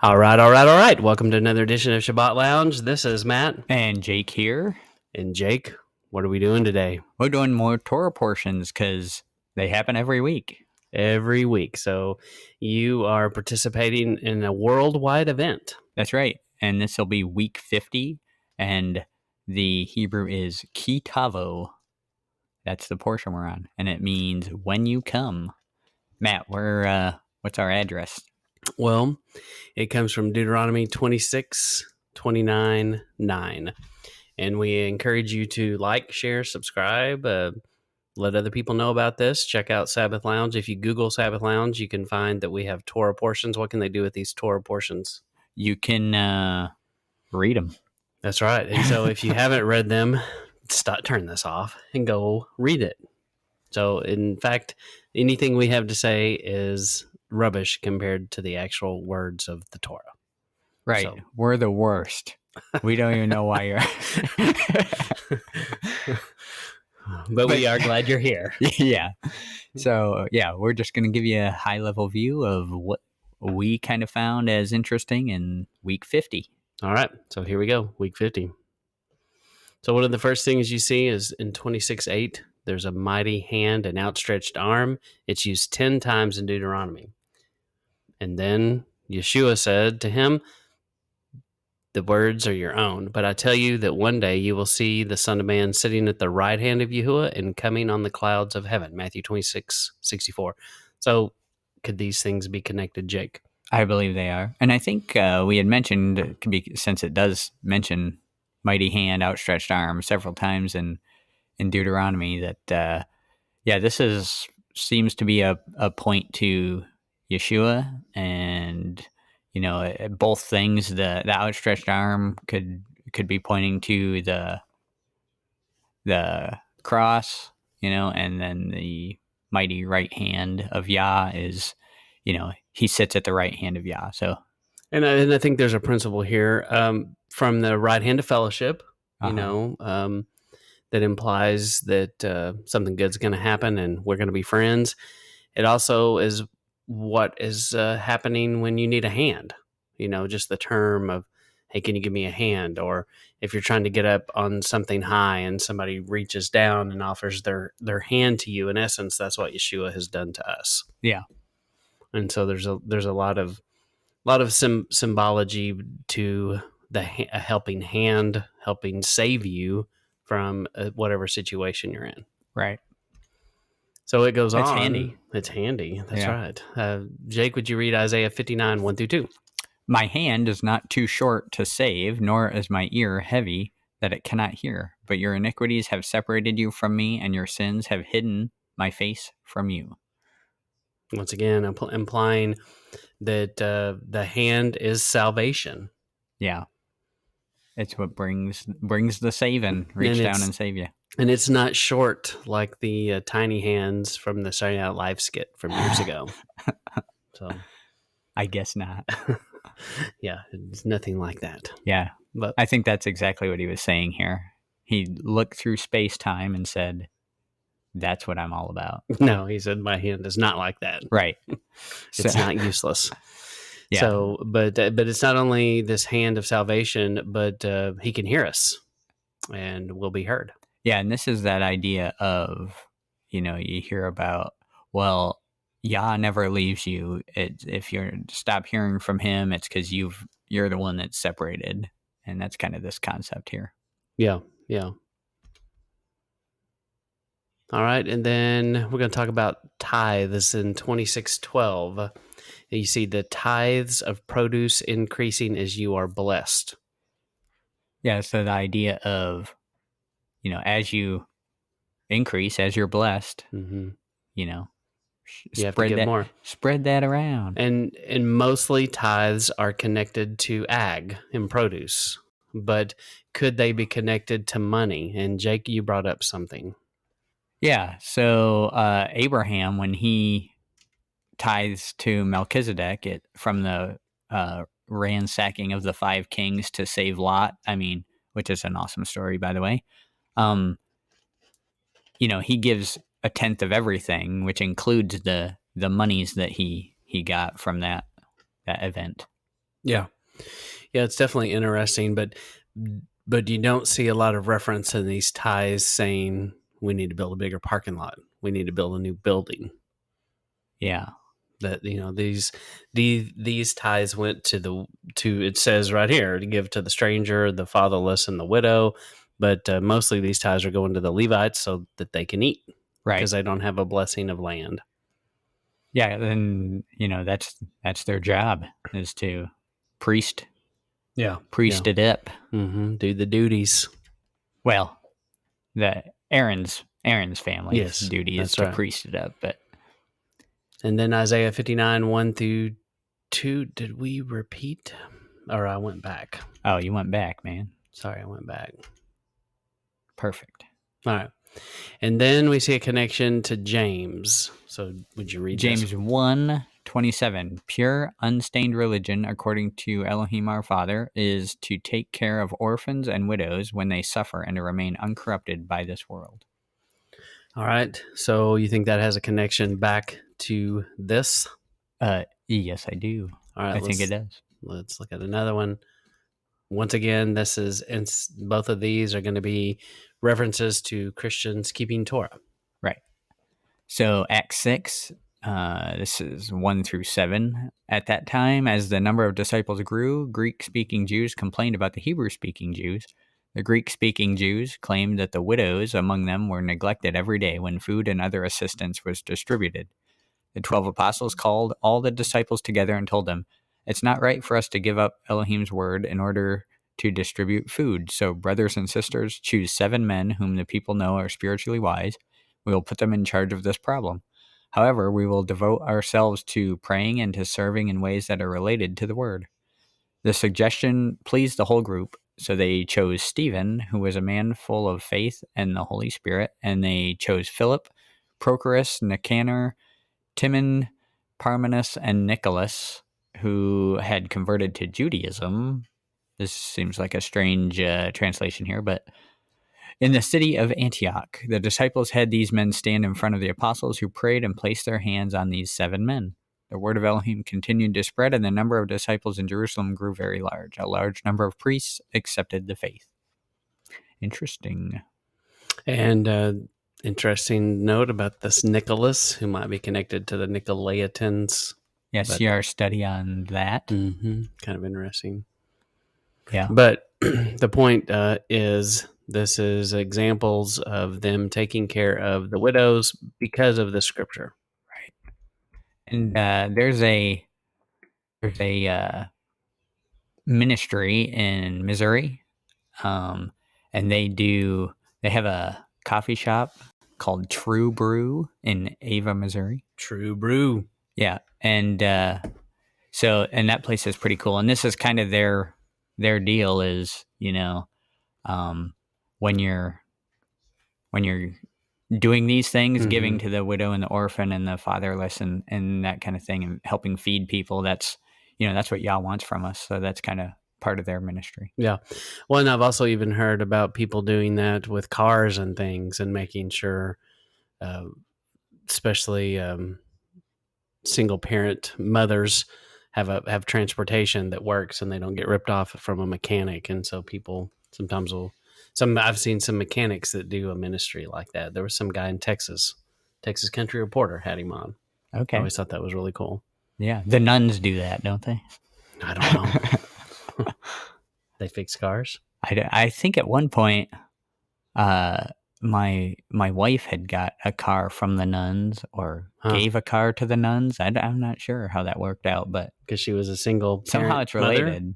All right. Welcome to another edition of Shabbat Lounge. This is Matt. And Jake here. And Jake, what are we doing today? We're doing more Torah portions because they happen every week. Every week. So you are participating in a worldwide event. That's right. And this will be week 50. And the Hebrew is Ki Tavo. That's the portion we're on. And it means when you come. Matt, what's our address? Well, it comes from Deuteronomy 26:29-9. And we encourage you to like, share, subscribe, let other people know about this. Check out Sabbath Lounge. If you Google Sabbath Lounge, you can find that we have Torah portions. What can they do with these Torah portions? You can read them. That's right. And so if you haven't read them, turn this off and go read it. So, in fact, anything we have to say is rubbish compared to the actual words of the Torah. Right. So, we're the worst. We don't even know why you're... but we are glad you're here. Yeah. So, we're just going to give you a high-level view of what we kind of found as interesting in week 50. All right. So here we go, week 50. So one of the first things you see is in 26:8, there's a mighty hand and outstretched arm. It's used 10 times in Deuteronomy. And then Yeshua said to him, "The words are your own, but I tell you that one day you will see the Son of Man sitting at the right hand of Yahuwah and coming on the clouds of heaven." Matthew 26:64. So could these things be connected, Jake? I believe they are. And I think we had mentioned, since it does mention mighty hand, outstretched arm several times in Deuteronomy, that, this seems to be a point to Yeshua. And, both things, the outstretched arm could be pointing to the cross, and then the mighty right hand of Yah is, he sits at the right hand of Yah. So, and I think there's a principle here from the right hand of fellowship, that implies that something good's going to happen and we're going to be friends. It also is what is happening when you need a hand. Just the term of, "Hey, can you give me a hand?" Or if you're trying to get up on something high and somebody reaches down and offers their hand to you. In essence, that's what Yeshua has done to us. Yeah. And so there's a lot of symbology to a helping hand, helping save you from whatever situation you're in. Right. So it goes on. It's handy. It's handy. That's right. Jake, would you read Isaiah 59, 1-2? "My hand is not too short to save, nor is my ear heavy that it cannot hear. But your iniquities have separated you from me, and your sins have hidden my face from you." Once again, implying that the hand is salvation. Yeah. It's what brings the saving. Reach down and save you. And it's not short like the tiny hands from the Saturday Night Live skit from years ago. So, I guess not. Yeah, it's nothing like that. Yeah, but I think that's exactly what he was saying here. He looked through space-time and said, "That's what I'm all about." No, he said, "My hand is not like that." Right. It's not useless. Yeah. So, but it's not only this hand of salvation, but he can hear us and we'll be heard. Yeah, and this is that idea of, you hear about, well, Yah never leaves you. If you stop hearing from him, it's because you're the one that's separated. And that's kind of this concept here. Yeah. All right, and then we're going to talk about tithes in 26:12. You see the tithes of produce increasing as you are blessed. Yeah, so the idea of, as you increase, as you're blessed, you have to get more. Spread that around. And mostly tithes are connected to ag and produce, but could they be connected to money? And Jake, you brought up something. Yeah, so Abraham, when he tithes to Melchizedek from the ransacking of the 5 kings to save Lot, which is an awesome story, by the way. He gives a tenth of everything, which includes the monies that he got from that event. Yeah. Yeah, it's definitely interesting, but you don't see a lot of reference in these ties saying we need to build a bigger parking lot. We need to build a new building. Yeah. That these ties went to it says right here to give to the stranger, the fatherless, and the widow, but mostly these ties are going to the Levites so that they can eat Right. because they don't have a blessing of land. Yeah, then that's their job, is to priest Yeah, it up. Do the duties. Well, the Aaron's family's Yes, duty is that's to right. priest it up, but And then Isaiah 59 1-2. Did we repeat, or I went back? oh, you went back, man. Sorry, I went back. Perfect. All right. And then we see a connection to James. So would you read James this? 1:27. Pure, unstained religion, according to Elohim our Father, is to take care of orphans and widows when they suffer and to remain uncorrupted by this world. All right. So you think that has a connection back to this? Yes, I do. All right. I think it does. Let's look at another one. Once again, both of these are going to be references to Christians keeping Torah. Right. So Acts 6, this is 1-7. At that time, as the number of disciples grew, Greek-speaking Jews complained about the Hebrew-speaking Jews. The Greek-speaking Jews claimed that the widows among them were neglected every day when food and other assistance was distributed. The 12 apostles called all the disciples together and told them, "It's not right for us to give up Elohim's word in order to distribute food. So, brothers and sisters, choose 7 men whom the people know are spiritually wise. We will put them in charge of this problem. However, we will devote ourselves to praying and to serving in ways that are related to the word." The suggestion pleased the whole group, so they chose Stephen, who was a man full of faith and the Holy Spirit, and they chose Philip, Prochorus, Nicanor, Timon, Parmenas, and Nicholas, who had converted to Judaism. This seems like a strange translation here, but in the city of Antioch, the disciples had these men stand in front of the apostles, who prayed and placed their hands on these 7 men. The word of Elohim continued to spread, and the number of disciples in Jerusalem grew very large. A large number of priests accepted the faith. Interesting. And interesting note about this Nicholas, who might be connected to the Nicolaitans. Yeah, see our study on that. Kind of interesting. Yeah. But the point is, this is examples of them taking care of the widows because of the scripture. Right. And there's a ministry in Missouri, and they have a coffee shop called True Brew in Ava, Missouri. True Brew. Yeah, and so that place is pretty cool. And this is kind of their deal is, when you're doing these things, giving to the widow and the orphan and the fatherless and that kind of thing, and helping feed people, that's what Yah wants from us. So that's kind of part of their ministry. Yeah. Well, and I've also even heard about people doing that with cars and things, and making sure, especially single parent mothers have transportation that works and they don't get ripped off from a mechanic. And so people sometimes I've seen some mechanics that do a ministry like that. There was some guy in Texas Country Reporter had him on. Okay. I always thought that was really cool. Yeah. The nuns do that, don't they? I don't know. They fix cars. I think at one point, my wife had got a car from the nuns, or gave a car to the nuns. I'm not sure how that worked out, but because she was a single parent, somehow it's related. Mother?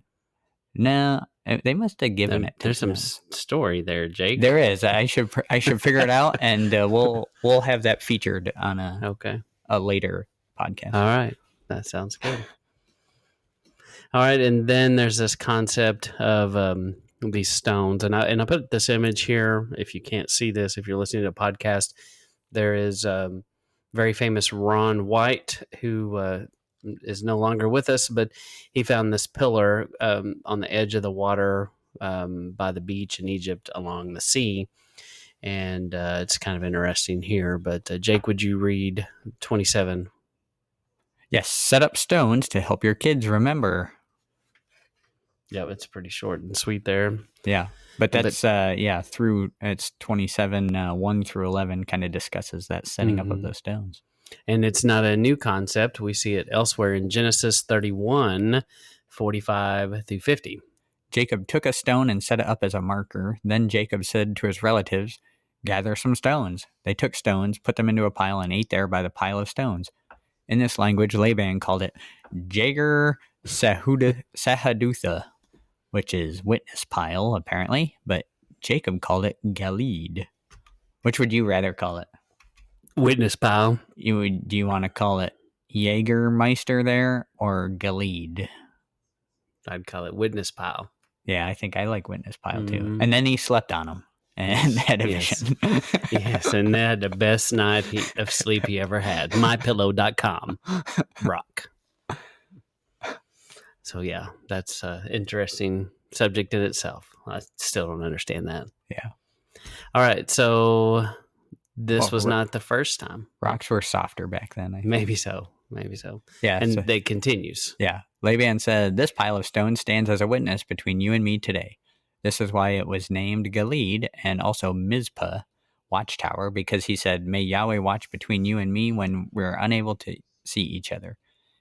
No, they must have given it to There's some story there, Jake. There is. I should figure it out, and we'll have that featured on a later podcast. All right, that sounds good. All right, and then there's this concept of these stones, and I put this image here. If you can't see this, if you're listening to a podcast, there is very famous Ron White, who is no longer with us, but he found this pillar on the edge of the water by the beach in Egypt along the sea. And it's kind of interesting here. But Jake, would you read 27? Yes. Set up stones to help your kids remember Yeah, it's pretty short and sweet there. Yeah. But that's, through it's 27, 1 through 11 kind of discusses that setting up of those stones. And it's not a new concept. We see it elsewhere in Genesis 31, 45 through 50. Jacob took a stone and set it up as a marker. Then Jacob said to his relatives, "Gather some stones." They took stones, put them into a pile, and ate there by the pile of stones. In this language, Laban called it Jager Sahadutha, which is witness pile, apparently, but Jacob called it Galid. Which would you rather call it? Witness pile. Do you want to call it Jägermeister there or Galid? I'd call it witness pile. Yeah, I think I like witness pile too. And then he slept on them and had a vision. Yes, and they had the best night of sleep he ever had. MyPillow.com. Rock. So yeah, that's an interesting subject in itself. I still don't understand that. Yeah. All right, so this was not the first time. Rocks were softer back then. I think. Maybe so. Yeah. And it continues. Yeah. Laban said, "This pile of stones stands as a witness between you and me today. This is why it was named Galid and also Mizpah, watchtower, because he said, 'May Yahweh watch between you and me when we're unable to see each other.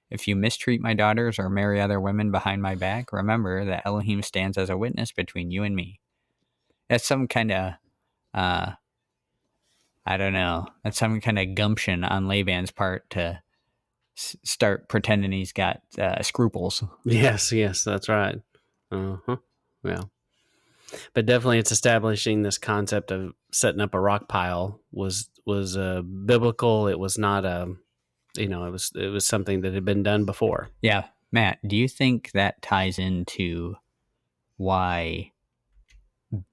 If you mistreat my daughters or marry other women behind my back, remember that Elohim stands as a witness between you and me.'" That's some kind of, I don't know, that's some kind of gumption on Laban's part to start pretending he's got scruples. Yes, that's right. Yeah. But definitely it's establishing this concept of setting up a rock pile was biblical. It was not it was something that had been done before. Yeah. Matt, do you think that ties into why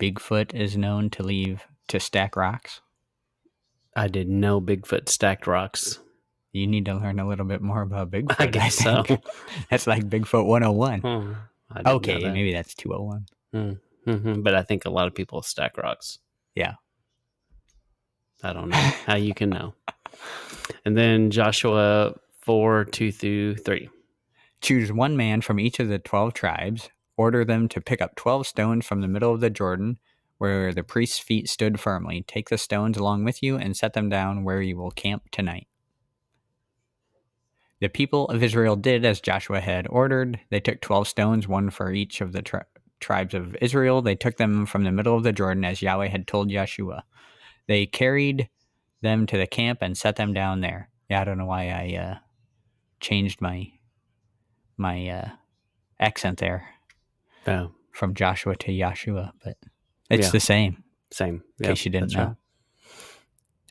Bigfoot is known to stack rocks? I didn't know Bigfoot stacked rocks. You need to learn a little bit more about Bigfoot. I guess so. That's like Bigfoot 101. Okay, that. Maybe that's 201. But I think a lot of people stack rocks. Yeah. I don't know how you can know. And then Joshua 4, 2 through 3. Choose one man from each of the 12 tribes. Order them to pick up 12 stones from the middle of the Jordan, where the priest's feet stood firmly. Take the stones along with you and set them down where you will camp tonight. The people of Israel did as Joshua had ordered. They took 12 stones, one for each of the tribes of Israel. They took them from the middle of the Jordan as Yahweh had told Joshua. They carried them to the camp and set them down there. Yeah, I don't know why I changed my accent there from Joshua to Yahshua, but it's the same. Same. In case you didn't know. Right.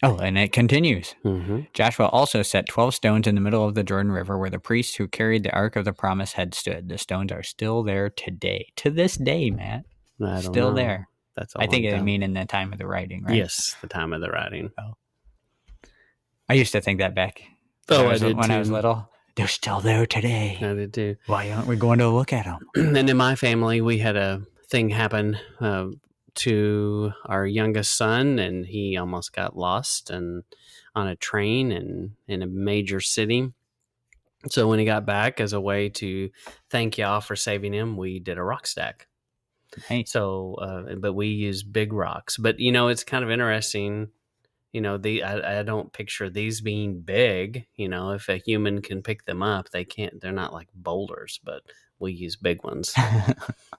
Oh, and it continues. Joshua also set 12 stones in the middle of the Jordan River where the priests who carried the Ark of the Promise had stood. The stones are still there today. To this day, Matt. Still there. That's I think they mean in the time of the writing, right? Yes, the time of the writing. Oh. I used to think that back. When I was little. They're still there today. I did too. Why aren't we going to look at them? And in my family, we had a thing happen to our youngest son, and he almost got lost and on a train and in a major city. So when he got back, as a way to thank y'all for saving him, we did a rock stack. Hey. So, but we used big rocks. But it's kind of interesting. I don't picture these being big. If a human can pick them up, they can't. They're not like boulders, but we use big ones.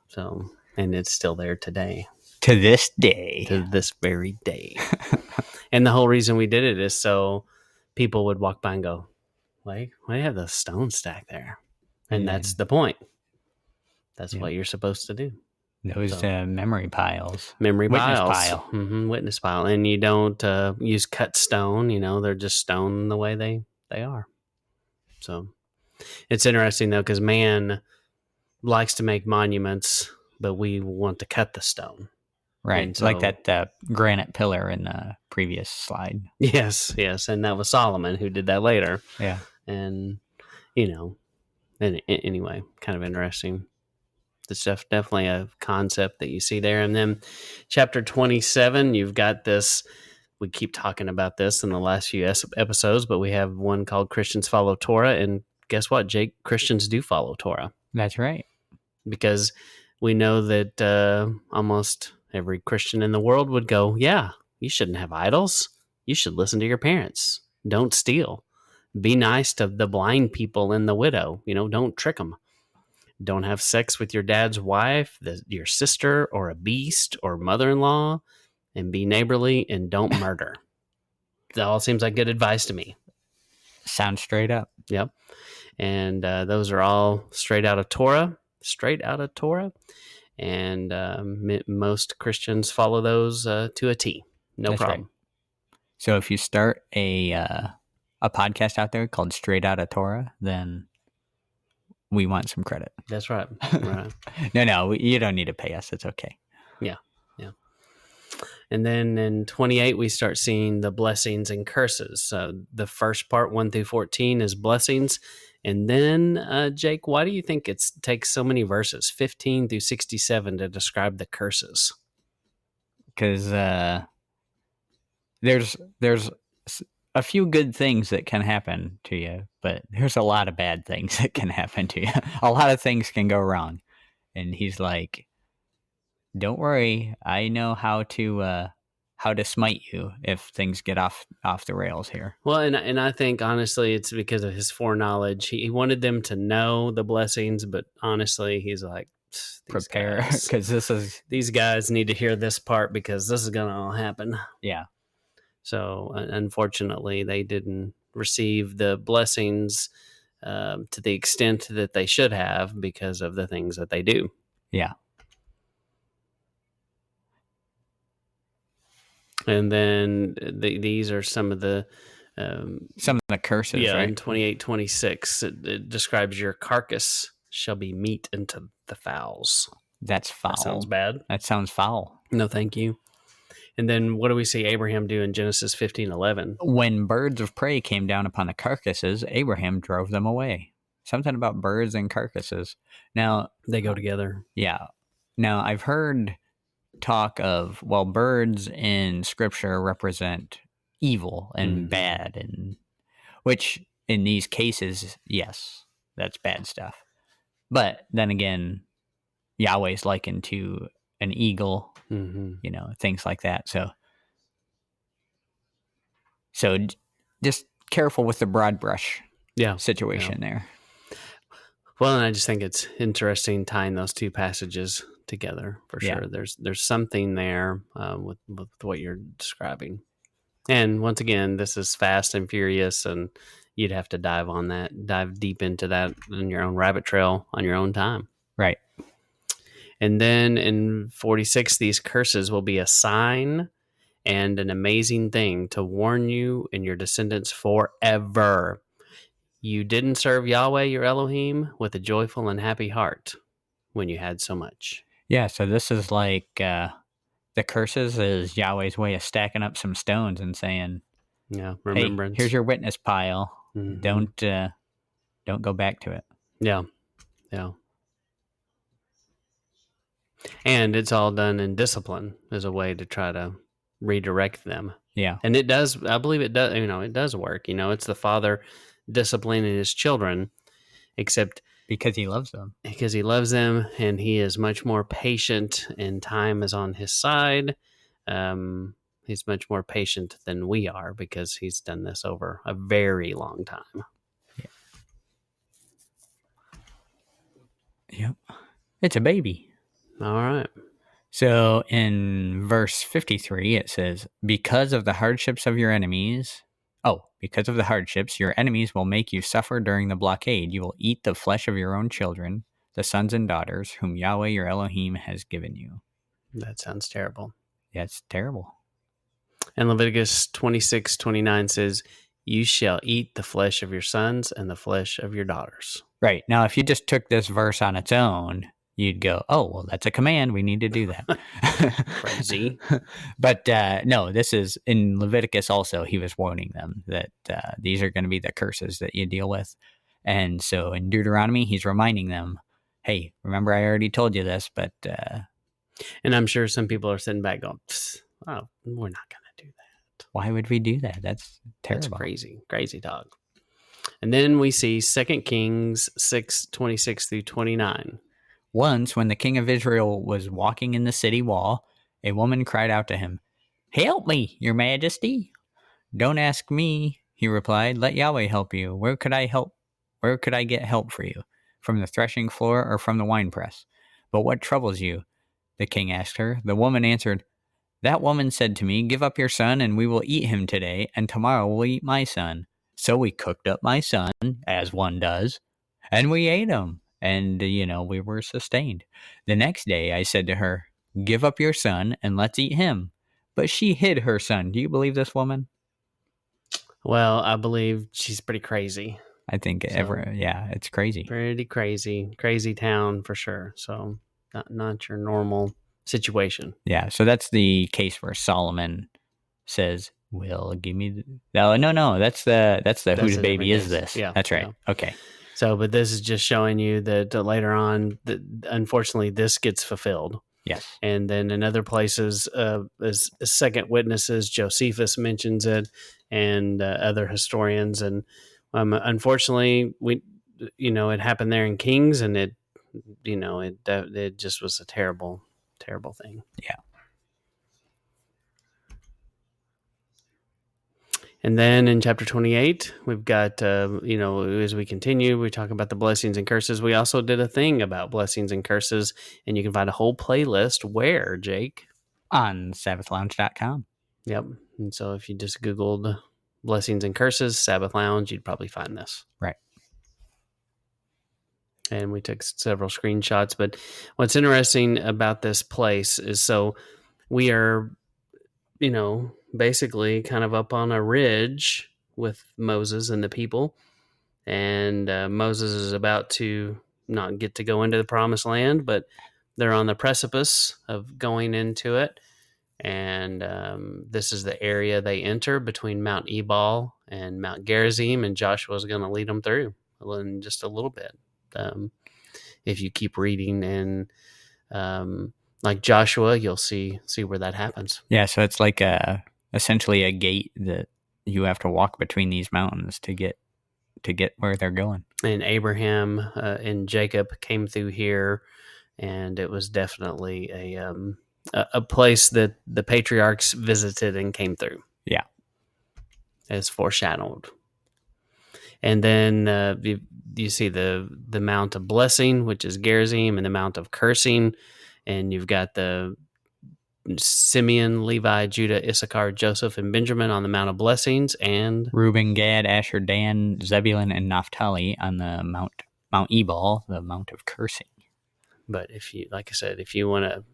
So, and it's still there today. To this day. To this very day. And the whole reason we did it is so people would walk by and go, why do you have the stone stack there? And that's the point. That's what you're supposed to do. Those memory piles. Witness pile. Witness pile. And you don't use cut stone. They're just stone the way they are. So it's interesting, though, because man likes to make monuments, but we want to cut the stone. Right. So, like that granite pillar in the previous slide. Yes. And that was Solomon who did that later. Yeah. And, anyway, kind of interesting. It's definitely a concept that you see there. And then chapter 27, you've got this. We keep talking about this in the last few episodes, but we have one called Christians Follow Torah. And guess what, Jake? Christians do follow Torah. That's right. because we know that almost every Christian in the world would go, yeah, you shouldn't have idols. You should listen to your parents. Don't steal. Be nice to the blind people and the widow. Don't trick them. Don't have sex with your dad's wife, your sister, or a beast or mother-in-law, and be neighborly and don't murder. That all seems like good advice to me. Sounds straight up. Yep. And those are all straight out of Torah. And most Christians follow those to a T. No That's problem. right. So if you start a podcast out there called Straight Outta Torah, then we want some credit. That's right. Right. No, you don't need to pay us. It's okay. Yeah. And then in 28, we start seeing the blessings and curses. So the first part, 1 through 14, is blessings. And then, Jake, why do you think it takes so many verses, 15 through 67, to describe the curses? Because there's a few good things that can happen to you, but there's a lot of bad things that can happen to you. A lot of things can go wrong. And he's like, don't worry, I know how to smite you if things get off the rails here. Well, and I think, honestly, it's because of his foreknowledge. He wanted them to know the blessings, but honestly, he's like, prepare, because these guys need to hear this part because this is going to all happen. Yeah. So, unfortunately, they didn't receive the blessings to the extent that they should have because of the things that they do. Yeah. And then these are some of the curses, yeah, right? In 28:26, it describes your carcass shall be meat unto the fowls. That's foul. That sounds bad. That sounds foul. No, thank you. And then what do we see Abraham do in Genesis 15:11? When birds of prey came down upon the carcasses, Abraham drove them away. Something about birds and carcasses. Now, they go together. Yeah. Now, I've heard talk of, well, birds in scripture represent evil and bad, and which in these cases, yes, that's bad stuff. But then again, Yahweh's likened to an eagle, things like that. So just careful with the broad brush situation there. Well, and I just think it's interesting tying those two passages together for sure. There's something there with what you're describing. And once again, this is fast and furious, and you'd have to dive deep into that in your own rabbit trail on your own time. Right. And then in 46, these curses will be a sign and an amazing thing to warn you and your descendants forever. You didn't serve Yahweh, your Elohim, with a joyful and happy heart when you had so much. Yeah, so this is like the curses is Yahweh's way of stacking up some stones and saying, remembrance. Hey, here's your witness pile. Don't go back to it. Yeah. And it's all done in discipline as a way to try to redirect them. Yeah. And it does, I believe it does, it does work. It's the father disciplining his children, except because he loves them. Because he loves them, and he is much more patient, and time is on his side. He's much more patient than we are because he's done this over a very long time. Yep. It's a baby. All right. So in verse 53, it says, because of the hardships, your enemies will make you suffer during the blockade. You will eat the flesh of your own children, the sons and daughters, whom Yahweh your Elohim has given you. That sounds terrible. Yeah, it's terrible. And Leviticus 26:29 says, you shall eat the flesh of your sons and the flesh of your daughters. Right. Now, if you just took this verse on its own, you'd go, oh, well, that's a command. We need to do that. Crazy. But no, this is in Leviticus also. He was warning them that these are going to be the curses that you deal with. And so in Deuteronomy, he's reminding them, hey, remember, I already told you this, but. And I'm sure some people are sitting back going, oh, we're not going to do that. Why would we do that? That's terrible. That's crazy dog. And then we see 2 Kings 6:26 through 29. Once, when the king of Israel was walking in the city wall, a woman cried out to him, "Help me, your majesty." "Don't ask me," he replied. "Let Yahweh help you. Where could I help? Where could I get help for you? From the threshing floor or from the winepress? But what troubles you?" the king asked her. The woman answered, "That woman said to me, 'Give up your son, and we will eat him today, and tomorrow we'll eat my son.' So we cooked up my son, as one does, and we ate him, and, we were sustained. The next day I said to her, 'Give up your son, and let's eat him.' But she hid her son." Do you believe this woman? Well, I believe she's pretty crazy. I think it's crazy. Pretty crazy town for sure. So not your normal situation. Yeah, so that's the case where Solomon says, "Well, give me no, that's the whose baby is this?" Yeah, That's right. yeah. Okay. So, but this is just showing you that later on, that unfortunately, this gets fulfilled. Yes. And then in other places, as second witnesses, Josephus mentions it, and other historians. And unfortunately, it happened there in Kings, and it just was a terrible thing. Yeah. And then in chapter 28, we've got, as we continue, we talk about the blessings and curses. We also did a thing about blessings and curses, and you can find a whole playlist where, Jake? On SabbathLounge.com. Yep. And so if you just Googled blessings and curses, Sabbath Lounge, you'd probably find this. Right. And we took several screenshots. But what's interesting about this place is, so we are, basically kind of up on a ridge with Moses and the people. And Moses is about to not get to go into the promised land, but they're on the precipice of going into it. And this is the area they enter between Mount Ebal and Mount Gerizim, and Joshua is going to lead them through in just a little bit. If you keep reading, and like Joshua, you'll see where that happens. Yeah, so it's like essentially a gate that you have to walk between these mountains to get where they're going. And Abraham and Jacob came through here, and it was definitely a place that the patriarchs visited and came through. Yeah. As foreshadowed. And then you see the Mount of Blessing, which is Gerizim, and the Mount of Cursing. And you've got the Simeon, Levi, Judah, Issachar, Joseph, and Benjamin on the Mount of Blessings, and Reuben, Gad, Asher, Dan, Zebulun, and Naphtali on the Mount Ebal, the Mount of Cursing. But if you, like I said, if you want to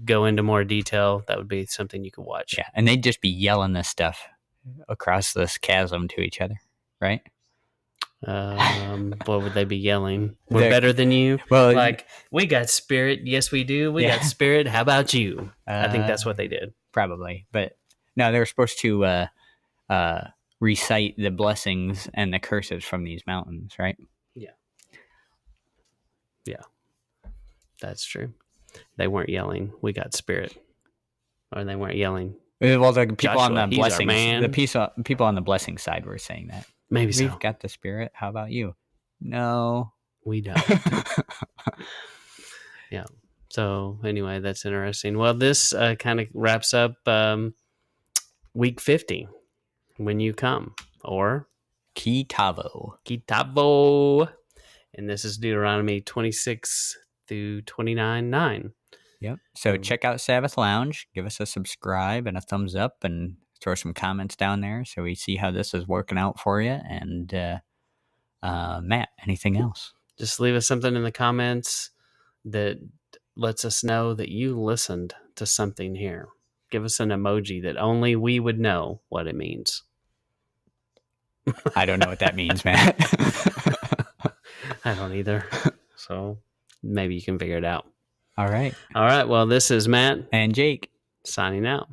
go into more detail, that would be something you could watch. Yeah, and they'd just be yelling this stuff across this chasm to each other, right? What would they be yelling? We're better than you. Well, like, we got spirit. Yes, we do. We got spirit. How about you? I think that's what they did. Probably, but no, they were supposed to recite the blessings and the curses from these mountains, right? Yeah, that's true. They weren't yelling, "We got spirit," or they weren't yelling. Well, the people Joshua, on the he's blessings, our man. the people on the blessing side were saying that. Maybe We've got the spirit. How about you? No, we don't. Yeah. So anyway, that's interesting. Well, this kind of wraps up week 50, when you come, or Ki Tavo. And this is Deuteronomy 26 through 29:9. Yep. So check out Sabbath Lounge. Give us a subscribe and a thumbs up, and throw some comments down there so we see how this is working out for you. And Matt, anything else? Just leave us something in the comments that lets us know that you listened to something here. Give us an emoji that only we would know what it means. I don't know what that means, Matt. I don't either. So maybe you can figure it out. All right. Well, this is Matt and Jake signing out.